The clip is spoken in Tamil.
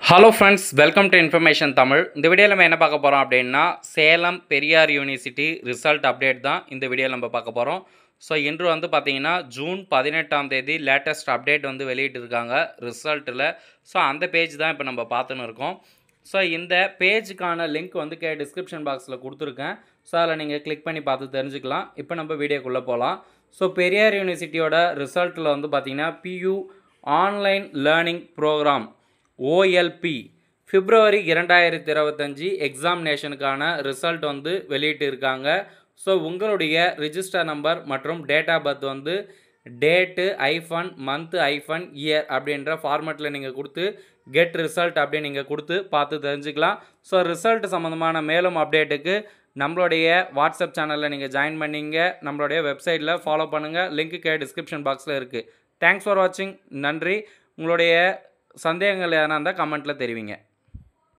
Hello friends, welcome to information Tamil. இந்த வீடியோவில் நம்ம என்ன பார்க்க போகிறோம் அப்படின்னா, Salem Periyar university result update தான் இந்த வீடியோவில் நம்ம பார்க்க போகிறோம். ஸோ இன்று வந்து பார்த்தீங்கன்னா ஜூன் 18ஆம் தேதி லேட்டஸ்ட் அப்டேட் வந்து வெளியிட்டிருக்காங்க ரிசல்ட்டில். ஸோ அந்த பேஜ் தான் இப்போ நம்ம பார்த்துன்னு இருக்கோம். ஸோ இந்த பேஜுக்கான லிங்க் வந்து டிஸ்கிரிப்ஷன் பாக்ஸில் கொடுத்துருக்கேன். ஸோ அதில் நீங்கள் கிளிக் பண்ணி பார்த்து தெரிஞ்சுக்கலாம். இப்போ நம்ம வீடியோக்குள்ளே போகலாம். ஸோ பெரியார் யூனிவர்சிட்டியோட ரிசல்ட்டில் வந்து பார்த்திங்கன்னா பியூ ஆன்லைன் லேர்னிங் ப்ரோக்ராம் ஓஎல்பி பிப்ரவரி 2025 எக்ஸாமினேஷனுக்கான ரிசல்ட் வந்து வெளியிட்டு இருக்காங்க. ஸோ உங்களுடைய ரிஜிஸ்டர் நம்பர் மற்றும் டேட் ஆஃப் பர்த் வந்து டேட்டு மந்த்து இயர் அப்படின்ற ஃபார்மெட்டில் நீங்கள் கொடுத்து கெட் ரிசல்ட் அப்படின்னு நீங்கள் கொடுத்து பார்த்து தெரிஞ்சுக்கலாம். ஸோ ரிசல்ட் சம்மந்தமான மேலும் அப்டேட்டுக்கு நம்மளுடைய வாட்ஸ்அப் சேனலில் நீங்கள் ஜாயின் பண்ணிங்க, நம்மளுடைய வெப்சைட்டில் ஃபாலோ பண்ணுங்கள். லிங்க்கு டிஸ்கிரிப்ஷன் பாக்ஸில் இருக்குது. தேங்க்ஸ் ஃபார் வாட்சிங். நன்றி. உங்களுடைய சந்தேகங்கள் எதனா இருந்தால் கமெண்ட்டில் தெரிவிங்க.